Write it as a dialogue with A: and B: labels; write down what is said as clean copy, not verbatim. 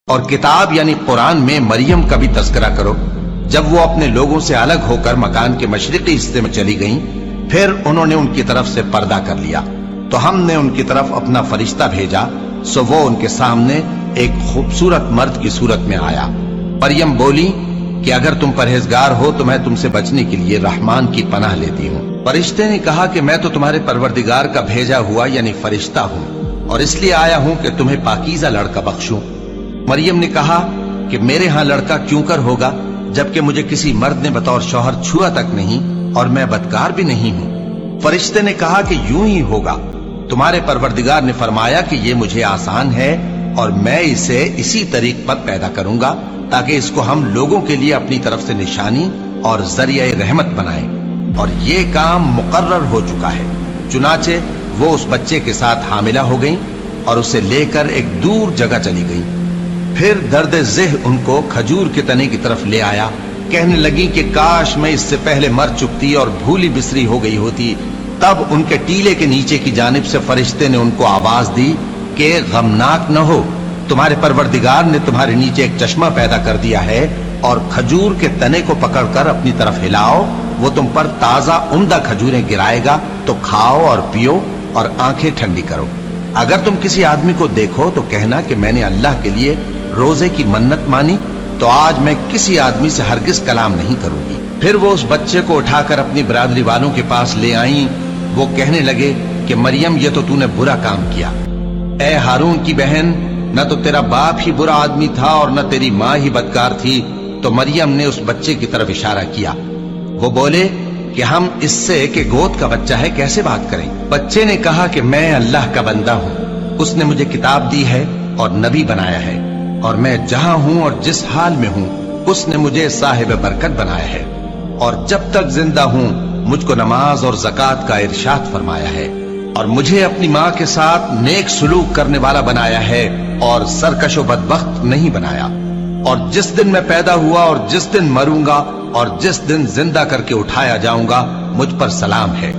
A: اور کتاب یعنی قرآن میں مریم کا بھی تذکرہ کرو جب وہ اپنے لوگوں سے الگ ہو کر مکان کے مشرقی حصے میں چلی گئیں، پھر انہوں نے ان کی طرف سے پردہ کر لیا تو ہم نے ان کی طرف اپنا فرشتہ بھیجا، سو وہ ان کے سامنے ایک خوبصورت مرد کی صورت میں آیا۔ مریم بولی کہ اگر تم پرہیزگار ہو تو میں تم سے بچنے کے لیے رحمان کی پناہ لیتی ہوں۔ فرشتے نے کہا کہ میں تو تمہارے پروردگار کا بھیجا ہوا یعنی فرشتہ ہوں، اور اس لیے آیا ہوں کہ تمہیں پاکیزہ لڑکا بخشوں۔ مریم نے کہا کہ میرے ہاں لڑکا کیوں کر ہوگا جبکہ مجھے کسی مرد نے بطور شوہر چھوا تک نہیں اور میں بدکار بھی نہیں ہوں۔ فرشتے نے کہا کہ یوں ہی ہوگا، تمہارے پروردگار نے فرمایا کہ یہ مجھے آسان ہے اور میں اسے اسی طریق پر پیدا کروں گا تاکہ اس کو ہم لوگوں کے لیے اپنی طرف سے نشانی اور ذریعہ رحمت بنائیں، اور یہ کام مقرر ہو چکا ہے۔ چنانچہ وہ اس بچے کے ساتھ حاملہ ہو گئیں اور اسے لے کر ایک دور جگہ چلی گئیں۔ پھر درد ذہ ان کو کھجور کے تنے کی طرف لے آیا، کہنے لگی کہ کاش میں اس سے پہلے مر چکتی اور بھولی بسری ہو گئی ہوتی۔ تب ان کے ٹیلے کے نیچے کی جانب سے فرشتے نے ان کو آواز دی کہ غمناک نہ ہو، تمہارے پروردگار نے تمہارے نیچے ایک چشمہ پیدا کر دیا ہے، اور کھجور کے تنے کو پکڑ کر اپنی طرف ہلاؤ، وہ تم پر تازہ عمدہ کھجوریں گرائے گا، تو کھاؤ اور پیو اور آنکھیں ٹھنڈی کرو۔ اگر تم کسی آدمی کو دیکھو تو کہنا کہ میں نے اللہ کے لیے روزے کی منت مانی، تو آج میں کسی آدمی سے ہرگز کلام نہیں کروں گی۔ پھر وہ اس بچے کو اٹھا کر اپنی برادری والوں کے پاس لے آئیں۔ وہ کہنے لگے کہ مریم یہ تو نے برا کام کیا، اے ہارون کی بہن، نہ تو تیرا باپ ہی برا آدمی تھا اور نہ تیری ماں ہی بدکار تھی۔ تو مریم نے اس بچے کی طرف اشارہ کیا۔ وہ بولے کہ ہم اس سے کہ گود کا بچہ ہے کیسے بات کریں؟ بچے نے کہا کہ میں اللہ کا بندہ ہوں، اس نے مجھے کتاب دی ہے اور نبی بنایا ہے، اور میں جہاں ہوں اور جس حال میں ہوں اس نے مجھے صاحب برکت بنایا ہے، اور جب تک زندہ ہوں مجھ کو نماز اور زکوٰۃ کا ارشاد فرمایا ہے، اور مجھے اپنی ماں کے ساتھ نیک سلوک کرنے والا بنایا ہے اور سرکش و بدبخت نہیں بنایا، اور جس دن میں پیدا ہوا اور جس دن مروں گا اور جس دن زندہ کر کے اٹھایا جاؤں گا مجھ پر سلام ہے۔